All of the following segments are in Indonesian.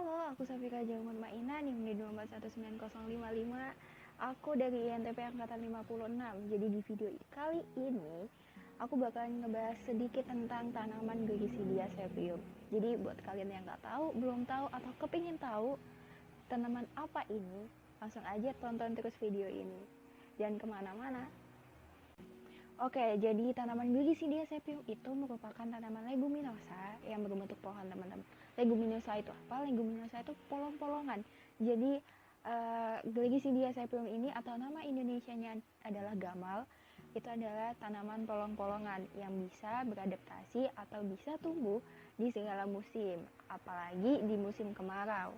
Halo, aku Safira Jamun Maina, NIM di 2419055. Aku dari INTP Angkatan 56. Jadi di video kali ini, aku bakalan ngebahas sedikit tentang tanaman Gliricidia sepium. Jadi buat kalian yang nggak tahu, belum tahu, atau kepingin tahu tanaman apa ini, langsung aja tonton terus video ini. Jangan kemana-mana. Oke, jadi tanaman Gliricidia sepium itu merupakan tanaman leguminosa yang berbentuk pohon, teman-teman. Leguminosa itu apa? Leguminosa itu polong-polongan. Jadi Gliricidia sepium ini atau nama Indonesianya adalah gamal. Itu adalah tanaman polong-polongan yang bisa beradaptasi atau bisa tumbuh di segala musim, apalagi di musim kemarau.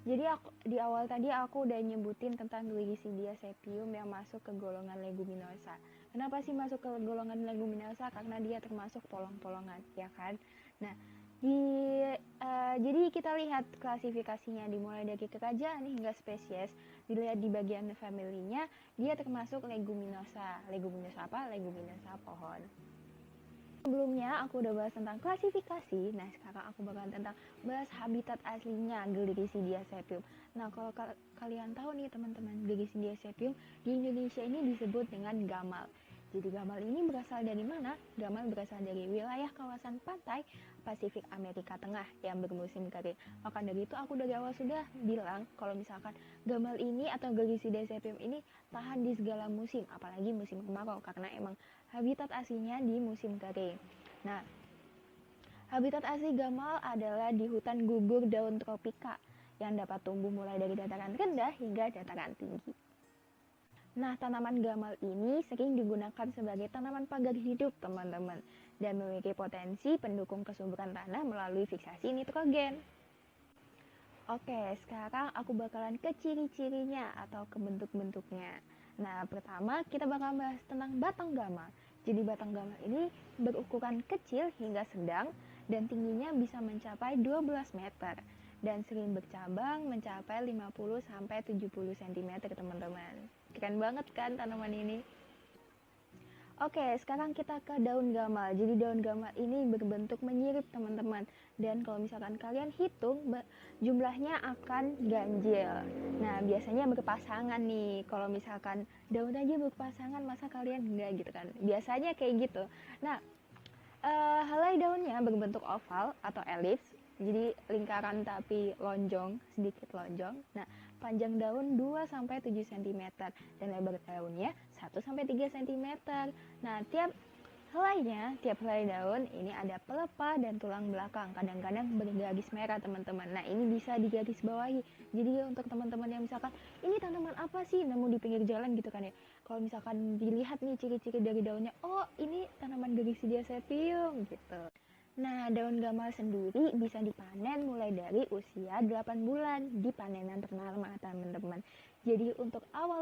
Jadi di awal tadi aku udah nyebutin tentang Gliricidia sepium yang masuk ke golongan leguminosa. Kenapa sih masuk ke golongan leguminosa? Karena dia termasuk polong-polongan, ya kan? Nah, jadi kita lihat klasifikasinya dimulai dari kerajaan hingga spesies. Dilihat di bagian familinya, dia termasuk leguminosa. Leguminosa apa? Leguminosa pohon. Sebelumnya aku udah bahas tentang klasifikasi. Nah, sekarang aku bakalan bahas habitat aslinya Gliricidia sepium. Nah, kalau kalian tahu nih teman-teman, Gliricidia sepium di Indonesia ini disebut dengan gamal. Jadi gamal ini berasal dari mana? Gamal berasal dari wilayah kawasan pantai Pasifik Amerika Tengah yang bermusim kering. Maka dari itu aku dari awal sudah bilang kalau misalkan gamal ini atau Gliricidia sepium ini tahan di segala musim, apalagi musim kemarau karena emang habitat aslinya di musim kering. Nah, habitat asli gamal adalah di hutan gugur daun tropika yang dapat tumbuh mulai dari dataran rendah hingga dataran tinggi. Nah, tanaman gamal ini sering digunakan sebagai tanaman pagar hidup, teman-teman, dan memiliki potensi pendukung kesuburan tanah melalui fiksasi nitrogen. Oke, sekarang aku bakalan ke ciri-cirinya atau ke bentuk-bentuknya. Nah, pertama kita bakal bahas tentang batang gamal. Jadi batang gamal ini berukuran kecil hingga sedang dan tingginya bisa mencapai 12 meter dan sering bercabang mencapai 50 sampai 70 cm, teman-teman. Keren banget kan tanaman ini? Oke, sekarang kita ke daun gamal. Jadi daun gamal ini berbentuk menyirip, teman-teman. Dan kalau misalkan kalian hitung, jumlahnya akan ganjil. Nah, biasanya berpasangan nih. Kalau misalkan daun aja berpasangan, masa kalian enggak gitu kan? Biasanya kayak gitu. Nah, helai daunnya berbentuk oval atau elips. Jadi lingkaran tapi lonjong, sedikit lonjong. Nah, panjang daun 2-7 cm dan lebar daunnya 1-3 cm. Nah, tiap helai daun ini ada pelepah dan tulang belakang. Kadang-kadang bergaris merah, teman-teman. Nah, ini bisa digaris bawahi. Jadi untuk teman-teman yang misalkan, ini tanaman apa sih nemu di pinggir jalan gitu kan ya. Kalau misalkan dilihat nih ciri-ciri dari daunnya, oh ini tanaman Gliricidia sepium gitu. Nah, daun gamal sendiri bisa dipanen mulai dari usia 8 bulan di panenan pertama, teman-teman. Jadi untuk awal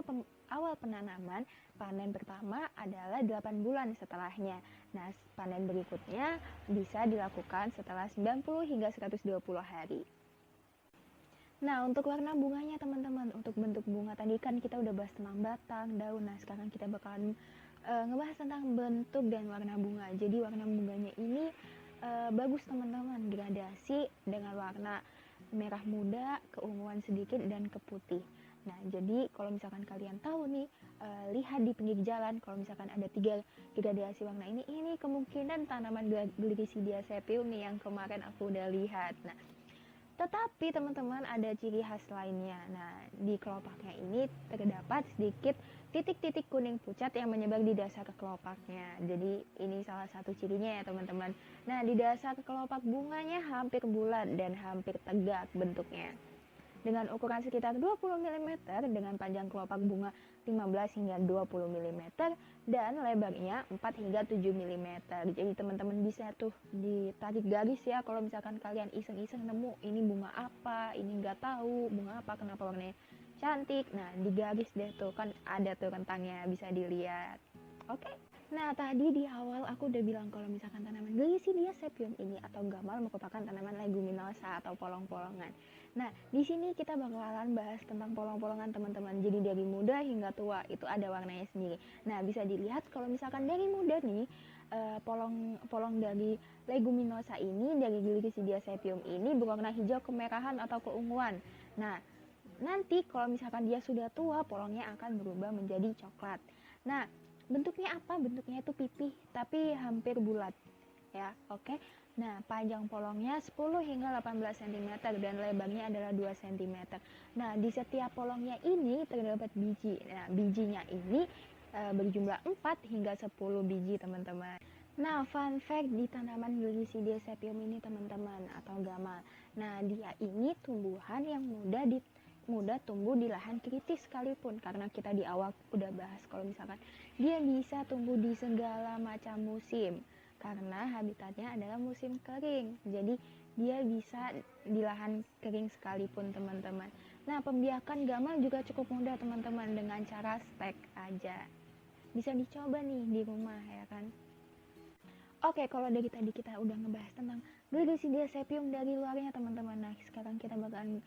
penanaman, panen pertama adalah 8 bulan setelahnya. Nah, panen berikutnya bisa dilakukan setelah 90 hingga 120 hari. Nah, untuk warna bunganya, teman-teman, untuk bentuk bunga tadi kan kita udah bahas tentang batang, daun. Nah, sekarang kita bakalan ngebahas tentang bentuk dan warna bunga. Jadi warna bunganya ini bagus, teman-teman, gradasi dengan warna merah muda, keunguan sedikit, dan ke putih. Nah, jadi kalau misalkan kalian tahu nih, lihat di pinggir jalan, kalau misalkan ada 3 gradasi warna ini kemungkinan tanaman Gliricidia sepium nih yang kemarin aku udah lihat. Nah, tetapi teman-teman ada ciri khas lainnya. Nah, di kelopaknya ini terdapat sedikit titik-titik kuning pucat yang menyebar di dasar kelopaknya. Jadi ini salah satu cirinya ya, teman-teman. Nah, di dasar kelopak bunganya hampir bulat dan hampir tegak bentuknya. Dengan ukuran sekitar 20 mm dengan panjang kelopak bunga 15 hingga 20 mm dan lebarnya 4 hingga 7 mm. Jadi teman-teman bisa tuh ditarik garis ya kalau misalkan kalian iseng-iseng nemu ini bunga apa, ini nggak tahu bunga apa, kenapa warnanya cantik. Nah, digaris deh tuh, kan ada tuh rentangnya bisa dilihat. Oke. Nah, tadi di awal aku udah bilang kalau misalkan tanaman Gliricidia sepium ini atau gamal merupakan tanaman leguminosa atau polong-polongan. Nah, di sini kita bakalan bahas tentang polong-polongan, teman-teman. Jadi dari muda hingga tua itu ada warnanya sendiri. Nah, bisa dilihat kalau misalkan dari muda nih, polong dari leguminosa ini, dari Glycidia sapium ini berwarna hijau kemerahan atau keunguan. Nah, nanti kalau misalkan dia sudah tua, polongnya akan berubah menjadi coklat. Nah, bentuknya apa? Bentuknya itu pipih tapi hampir bulat. Ya, oke. Nah, panjang polongnya 10 hingga 18 cm dan lebarnya adalah 2 cm. Nah, di setiap polongnya ini terdapat biji. Nah, bijinya ini berjumlah 4 hingga 10 biji, teman-teman. Nah, fun fact di tanaman Glycidia sapium ini, teman-teman, atau gamal. Nah, dia ini tumbuhan yang mudah tumbuh di lahan kritis sekalipun, karena kita di awal udah bahas kalau misalkan dia bisa tumbuh di segala macam musim karena habitatnya adalah musim kering. Jadi dia bisa di lahan kering sekalipun, teman-teman. Nah, pembiakan gamal juga cukup mudah, teman-teman, dengan cara stek aja. Bisa dicoba nih di rumah, ya kan? Oke, kalau dari tadi kita udah ngebahas tentang Glycidia sapium dari luarnya, teman-teman. Nah, sekarang kita bakalan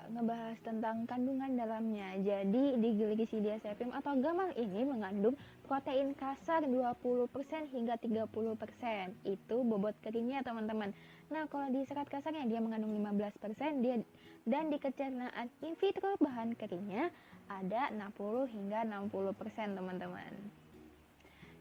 ngebahas tentang kandungan dalamnya. Jadi di Glycidia sapium atau gamal ini mengandung protein kasar 20% hingga 30%. Itu bobot keringnya, teman-teman. Nah, kalau di serat kasarnya dia mengandung 15%, dan di kecernaan in vitro bahan keringnya ada 60 hingga 60%, teman-teman.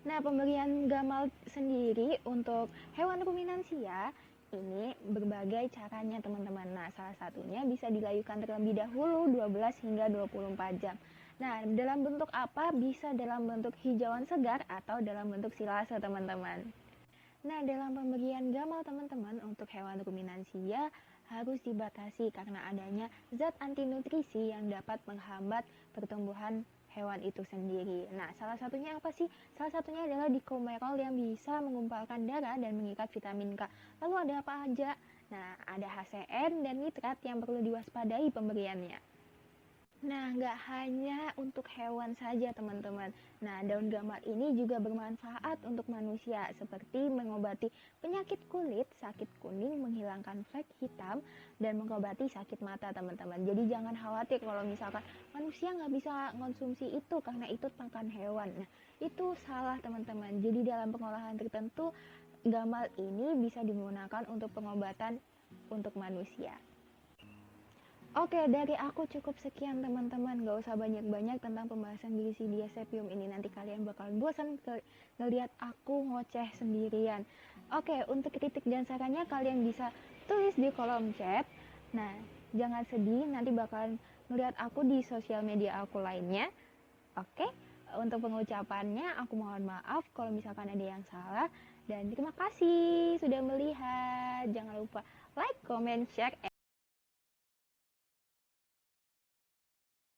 Nah, pemberian gamal sendiri untuk hewan ruminansia ini berbagai caranya, teman-teman. Nah, salah satunya bisa dilayukan terlebih dahulu 12 hingga 24 jam. Nah, dalam bentuk apa? Bisa dalam bentuk hijauan segar atau dalam bentuk silase, teman-teman. Nah, dalam pemberian gamal, teman-teman, untuk hewan ruminansia harus dibatasi karena adanya zat anti nutrisi yang dapat menghambat pertumbuhan hewan itu sendiri. Nah, salah satunya apa sih? Salah satunya adalah dikomerol yang bisa mengumpalkan darah dan mengikat vitamin K. Lalu ada apa aja? Nah, ada HCN dan nitrat yang perlu diwaspadai pemberiannya. Nah, nggak hanya untuk hewan saja, teman-teman. Nah, daun gamal ini juga bermanfaat untuk manusia, seperti mengobati penyakit kulit, sakit kuning, menghilangkan flek hitam, dan mengobati sakit mata, teman-teman. Jadi jangan khawatir kalau misalkan manusia nggak bisa konsumsi itu karena itu makan hewan. Nah, itu salah, teman-teman. Jadi dalam pengolahan tertentu, gamal ini bisa digunakan untuk pengobatan untuk manusia. Oke, dari aku cukup sekian, teman-teman. Gak usah banyak-banyak tentang pembahasan Glycidia sapium ini. Nanti kalian bakal bosan ngeliat aku ngoceh sendirian. Oke, untuk kritik dan sarannya kalian bisa tulis di kolom chat. Nah, jangan sedih, nanti bakalan ngeliat aku di sosial media aku lainnya. Oke, untuk pengucapannya aku mohon maaf kalau misalkan ada yang salah. Dan terima kasih sudah melihat. Jangan lupa like, comment, share,